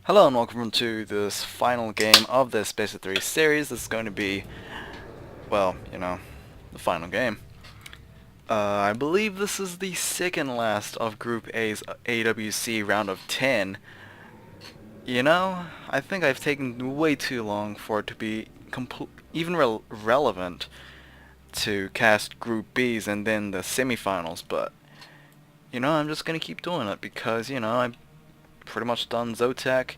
Hello and welcome to this final game of this WC3 series. This is going to be, well, the final game. I believe this is the second last of Group A's AWC round of 10. I think I've taken way too long for it to be even relevant to cast Group B's and then the semifinals, but, I'm just going to keep doing it because, I've pretty much done Zotac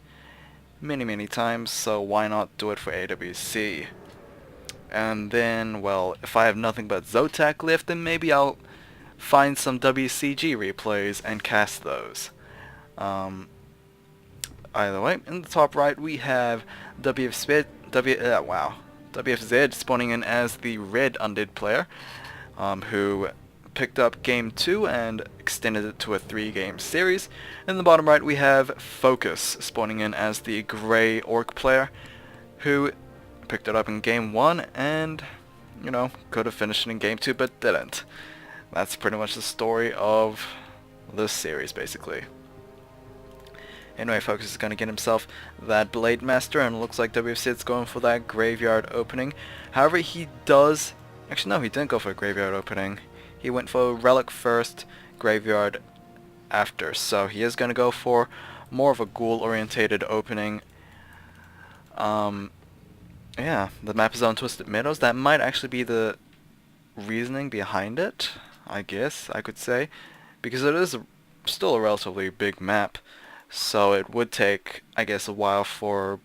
many times, so why not do it for AWC? And then, well, if I have nothing but Zotac left, then maybe I'll find some WCG replays and cast those. Either way, in the top right we have WFZ spawning in as the red undead player, who picked up game 2 and extended it to a 3-game series. In the bottom right we have FoCuS spawning in as the grey orc player, who picked it up in game 1 and, could have finished it in game 2 but didn't. That's pretty much the story of this series basically. Anyway, FoCuS is going to get himself that Blade Master, and it looks like WFZ's going for that Graveyard opening. However, he does... Actually, no, he didn't go for a Graveyard opening. He went for Relic first, Graveyard after. So he is going to go for more of a ghoul-orientated opening. Yeah, the map is on Twisted Meadows. That might actually be the reasoning behind it, I guess I could say. Because it is still a relatively big map. So it would take, I guess, a while for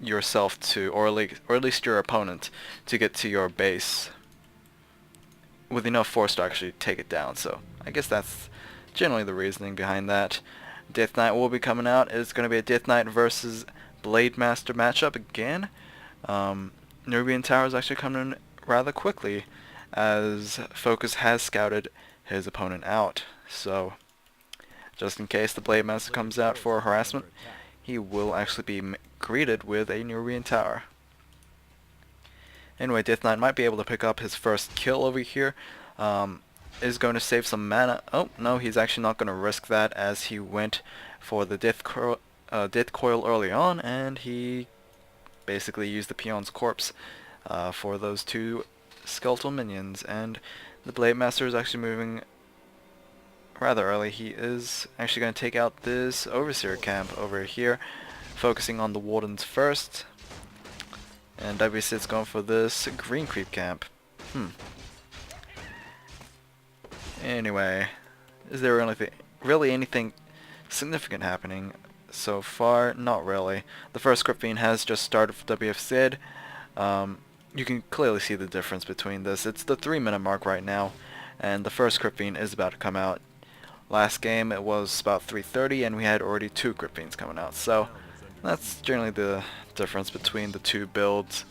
yourself to, or at least your opponent, to get to your base with enough force to actually take it down. So I guess that's generally the reasoning behind that. Death Knight will be coming out. It's going to be a Death Knight versus Blade Master matchup again. Nubian Tower is actually coming in rather quickly, as FoCuS has scouted his opponent out. So just in case the Blade Master comes out for harassment, he will actually be greeted with a Nubian Tower. Anyway, Death Knight might be able to pick up his first kill over here. Is going to save some mana. Oh, no, he's actually not going to risk that, as he went for the Death Coil early on, and he basically used the Peon's Corpse for those two skeletal minions. And the Blade Master is actually moving rather early. He is actually going to take out this Overseer camp over here, focusing on the Wardens first. And WC is going for this Green Creep camp. Anyway, is there really anything significant happening so far? Not really. The first Crypt Fiend has just started for WFZ. You can clearly see the difference between this. It's the 3-minute mark right now, and the first Crypt Fiend is about to come out. Last game it was about 3:30 and we had already 2 Crypt Fiends coming out. So that's generally the difference between the two builds.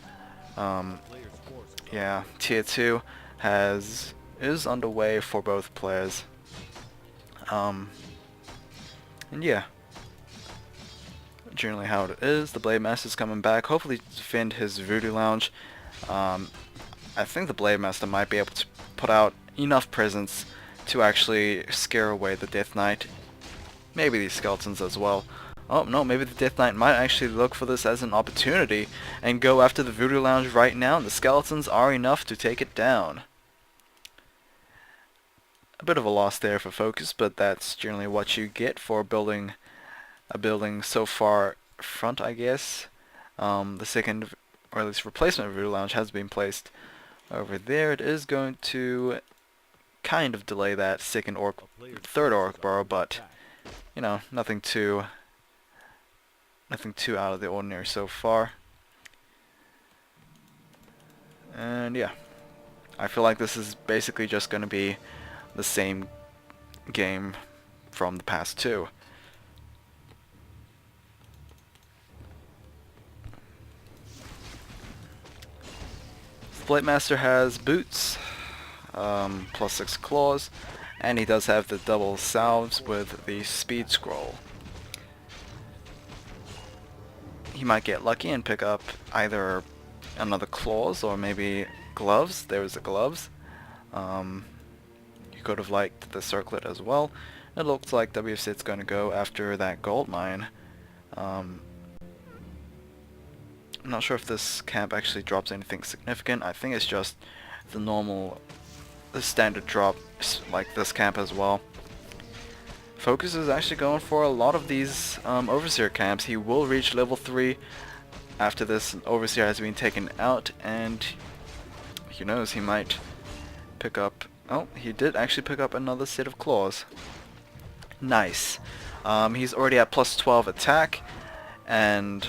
Yeah, Tier 2 is underway for both players. And yeah, generally how it is. The Blade Master's coming back, hopefully to defend his Voodoo Lounge. I think the Blade Master might be able to put out enough presence to actually scare away the Death Knight. Maybe these skeletons as well. Oh no, maybe the Death Knight might actually look for this as an opportunity and go after the Voodoo Lounge right now. The skeletons are enough to take it down. A bit of a loss there for FoCuS, but that's generally what you get for building a building so far front, I guess. The second, or at least replacement Voodoo Lounge has been placed over there. It is going to kind of delay that third orc burrow, but nothing too out of the ordinary so far. And yeah, I feel like this is basically just going to be the same game from the past two. Blade Master has boots, +6 claws, and he does have the double salves with the speed scroll. He might get lucky and pick up either another claws or maybe gloves. There's the gloves. You could have liked the circlet as well. It looks like WFZ is going to go after that gold mine. I'm not sure if this camp actually drops anything significant. I think it's just the standard drop like this camp as well. FoCuS is actually going for a lot of these Overseer camps. He will reach level 3 after this Overseer has been taken out, and who knows, he might pick up... Oh, he did actually pick up another set of claws. Nice. He's already at plus 12 attack, and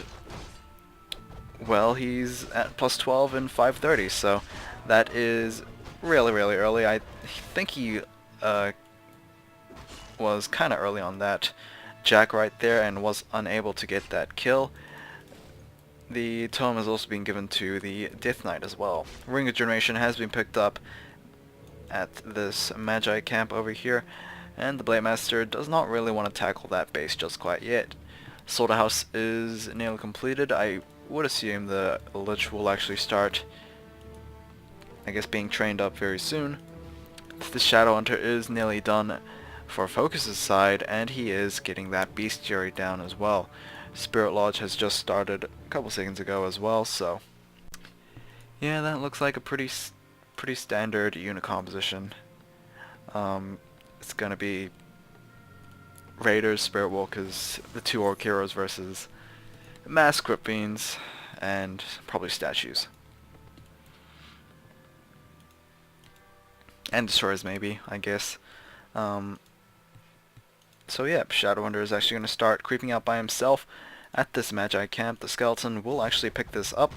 well, he's at plus 12 and 530, so that is really early. I think he was kind of early on that jack right there and was unable to get that kill. The tome has also been given to the Death Knight as well. Ring of Generation has been picked up at this Magi camp over here, and the Blade Master does not really want to tackle that base just quite yet. Slaughterhouse is nearly completed. I would assume the Lich will actually start, I guess, being trained up very soon. The Shadow Hunter is nearly done for FoCuS's side, and he is getting that bestiary down as well. Spirit Lodge has just started a couple seconds ago as well, so yeah, that looks like a pretty standard unit composition. It's gonna be Raiders, Spirit Walkers, the 2 Orc Heroes versus Mass Crypt Fiends, and probably statues. And Destroyers maybe, I guess. So yeah, Shadowhunter is actually going to start creeping out by himself at this Magi camp. The Skeleton will actually pick this up.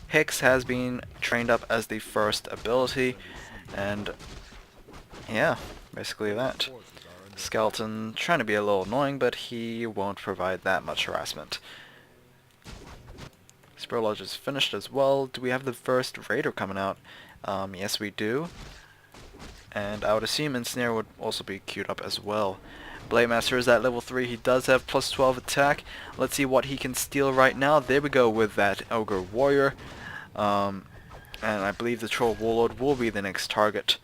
Hex has been trained up as the first ability, and yeah, basically that. Skeleton trying to be a little annoying, but he won't provide that much harassment. Spirit Lodge is finished as well. Do we have the first Raider coming out? Yes, we do. And I would assume Ensnare would also be queued up as well. Blade Master is at level 3. He does have plus 12 attack. Let's see what he can steal right now. There we go with that Ogre Warrior. And I believe the Troll Warlord will be the next target.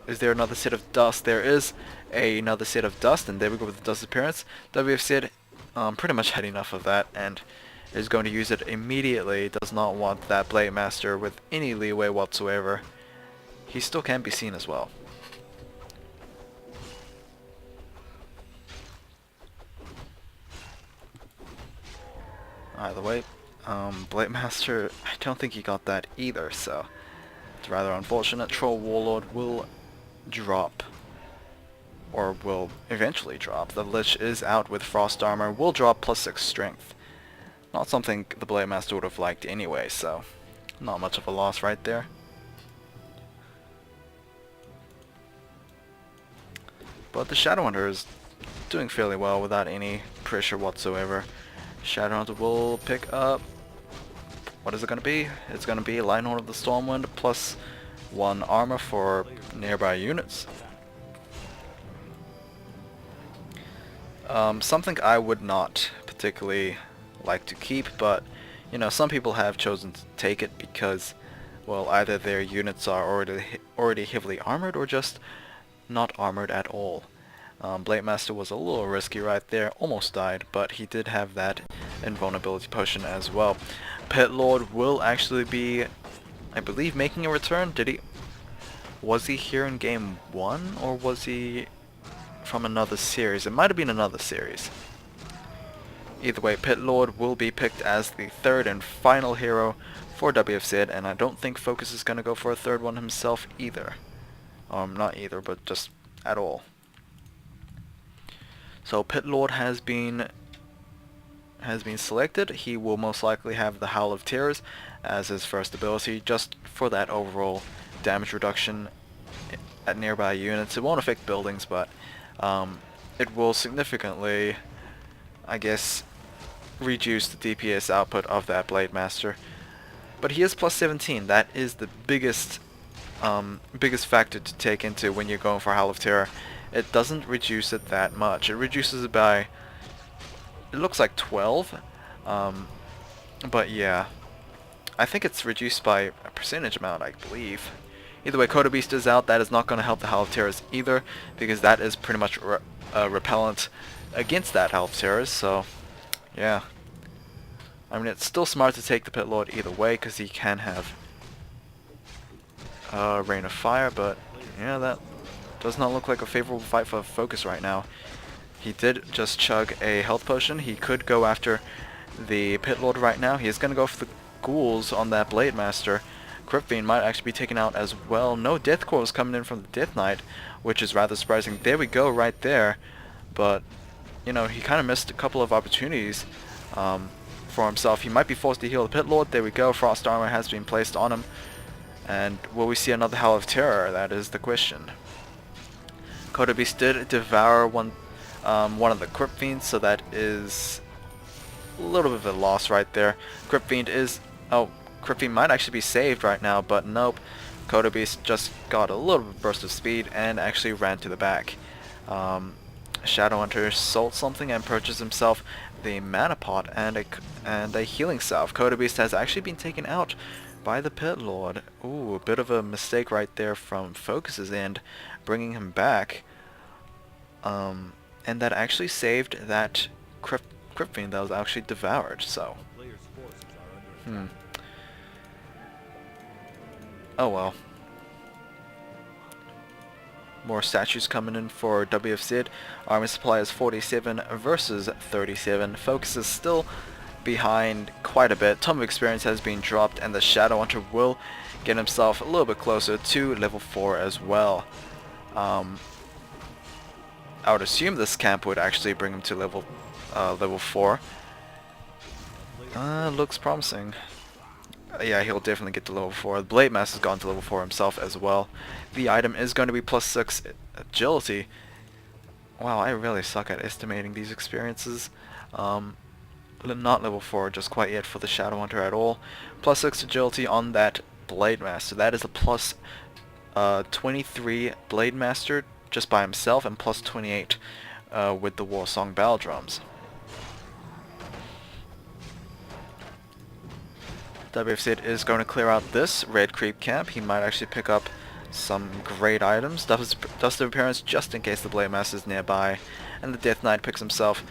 Is there another set of dust? There is another set of dust, and there we go with the dust appearance. WFZ pretty much had enough of that and is going to use it immediately. Does not want that Blade Master with any leeway whatsoever. He still can be seen as well. Either way, Blade Master, I don't think he got that either, so it's rather unfortunate. Troll Warlord will drop, or will eventually drop. The Lich is out with Frost Armor, will drop plus 6 strength. Not something the Blade Master would have liked anyway, so not much of a loss right there. But the Shadowhunter is doing fairly well without any pressure whatsoever. Shadowhunter will pick up, what is it going to be? It's going to be Lionhorn of the Stormwind plus 1 armor for nearby units. Something I would not particularly like to keep, but you know, some people have chosen to take it because, well, either their units are already heavily armored or just not armored at all. Blade Master was a little risky right there, almost died, but he did have that invulnerability potion as well. Pit Lord will actually be, I believe, making a return. Was he here in game 1, or was he from another series? It might have been another series. Either way, Pit Lord will be picked as the third and final hero for WFZ, and I don't think FoCuS is going to go for a third one himself either. Not either, but just at all. So Pit Lord has been selected. He will most likely have the Howl of Terrors as his first ability, just for that overall damage reduction at nearby units. It won't affect buildings, but it will significantly, I guess, reduce the DPS output of that Blade Master. But he is plus 17. That is the biggest factor to take into when you're going for Howl of Terror. It doesn't reduce it that much. It reduces it by, it looks like 12, but yeah, I think it's reduced by a percentage amount, I believe. Either way, Coda Beast is out. That is not going to help the Howl of Terrors either, because that is pretty much repellent against that Howl of Terrors. So, yeah. I mean, it's still smart to take the Pit Lord either way, because he can have Rain of Fire, but yeah, that does not look like a favorable fight for FoCuS right now. He did just chug a health potion. He could go after the Pit Lord right now. He is going to go for the ghouls on that Blade Master. Crypt Fiend might actually be taken out as well. No Death Coils coming in from the Death Knight, which is rather surprising. There we go, right there. But, you know, he kind of missed a couple of opportunities for himself. He might be forced to heal the Pit Lord. There we go. Frost Armor has been placed on him. And will we see another Howl of Terror? That is the question. Coda Beast did devour one of the Crypt Fiends, so that is a little bit of a loss right there. Crypt Fiend is... oh, Crypt Fiend might actually be saved right now, but nope. Coda Beast just got a little bit of burst of speed and actually ran to the back. Shadowhunter sold something and purchased himself the Mana Pot and a Healing Salve. Coda Beast has actually been taken out by the Pit Lord. Ooh, a bit of a mistake right there from FoCuS's end, bringing him back. And that actually saved that Crypt Fiend that was actually devoured, so... oh well. More statues coming in for WFZ. Army supply is 47 versus 37. FoCuS is still behind quite a bit. Tome of Experience has been dropped, and the Shadowhunter will get himself a little bit closer to level 4 as well. I would assume this camp would actually bring him to level 4. Looks promising. Yeah, he'll definitely get to level 4. The Blade Master's gone to level 4 himself as well. The item is going to be +6 agility. Wow, I really suck at estimating these experiences. Not level 4 just quite yet for the Shadowhunter at all. +6 agility on that Blade Master. That is a +23 Blade Master just by himself, and +28 with the War Song Battle Drums. WFZ is going to clear out this red creep camp. He might actually pick up some great items. Dust of Appearance just in case the Blade Master is nearby. And the Death Knight picks himself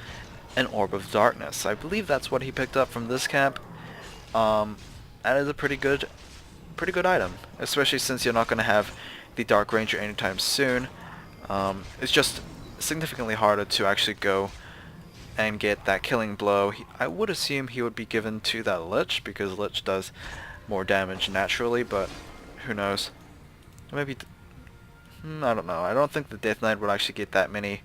an Orb of Darkness. I believe that's what he picked up from this camp. That is a pretty good item, especially since you're not going to have the Dark Ranger anytime soon. It's just significantly harder to actually go and get that killing blow. I would assume he would be given to that Lich, because Lich does more damage naturally, but who knows. Maybe... I don't know. I don't think the Death Knight would actually get that many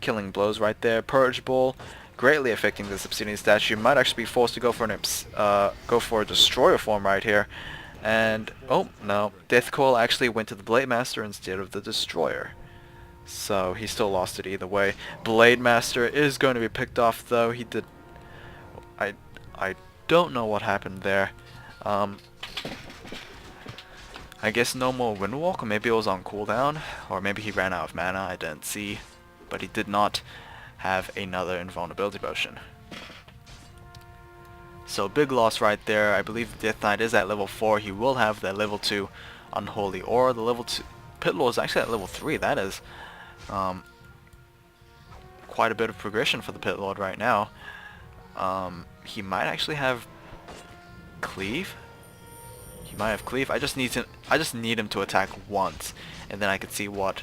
killing blows right there. Purge Bull, greatly affecting this Obsidian statue. Might actually be forced to go for a Destroyer form right here. And, oh, no. Death Coil actually went to the Blade Master instead of the Destroyer. So he still lost it either way. Blade Master is going to be picked off though. He did... I don't know what happened there. I guess no more Windwalk, or maybe it was on cooldown, or maybe he ran out of mana, I didn't see. But he did not have another Invulnerability Potion. So big loss right there. I believe the Death Knight is at level 4. He will have the level 2 Unholy Aura. The level 2 Pit Lord is actually at level 3. That is quite a bit of progression for the Pit Lord right now. He might actually have Cleave. He might have Cleave. I just need him to attack once, and then I can see what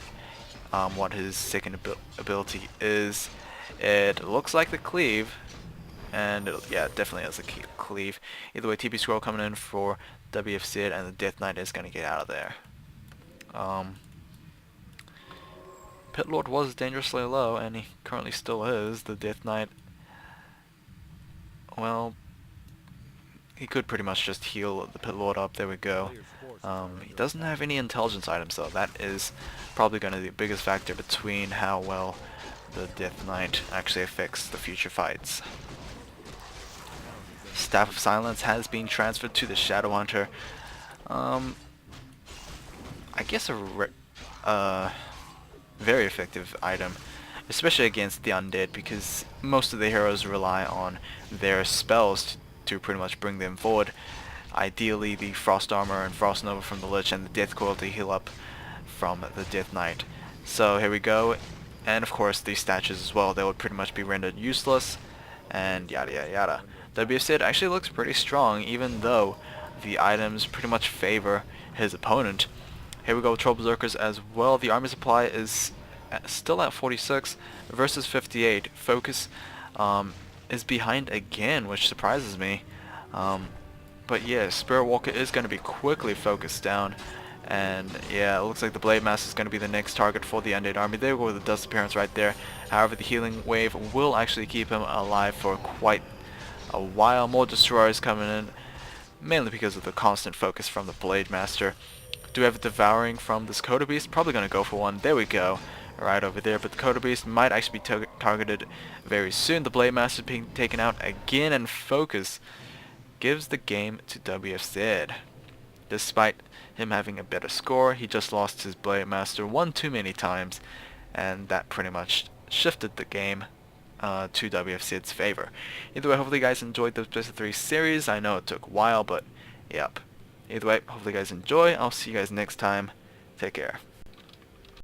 his second ability is. It looks like the Cleave, and yeah, it definitely is a Cleave. Either way, TP Scroll coming in for WFZ, and the Death Knight is going to get out of there. Pit Lord was dangerously low, and he currently still is. The Death Knight, well, he could pretty much just heal the Pit Lord up. There we go. He doesn't have any intelligence items, though. That is probably going to be the biggest factor between how well the Death Knight actually affects the future fights. Staff of Silence has been transferred to the Shadowhunter. I guess a very effective item, especially against the undead, because most of the heroes rely on their spells to pretty much bring them forward. ideally the Frost Armor and Frost Nova from the Lich and the Death Coil to heal up from the Death Knight. So here we go, and of course these statues as well, they would pretty much be rendered useless, and yada yada yada. WFZ actually looks pretty strong, even though the items pretty much favor his opponent. Here we go with Trouble Berserkers as well. The army supply is still at 46 versus 58. FoCuS is behind again, which surprises me. But yeah, Spirit Walker is going to be quickly focused down. And yeah, it looks like the Blade Master is going to be the next target for the Undead Army. There we go with the Dust Appearance right there. However, the Healing Wave will actually keep him alive for quite a while. More Destroyers coming in, mainly because of the constant focus from the Blade Master. Do we have a Devouring from this Coda Beast? Probably going to go for one. There we go. Right over there. But the Coda Beast might actually be targeted very soon. The Blade Master being taken out again, and FoCuS gives the game to WFZ. Despite him having a better score, he just lost his Blade Master one too many times, and that pretty much shifted the game to WFZ's favor. Either way, hopefully you guys enjoyed the WC3 series. I know it took a while, but yep. Either way, hopefully you guys enjoy. I'll see you guys next time. Take care.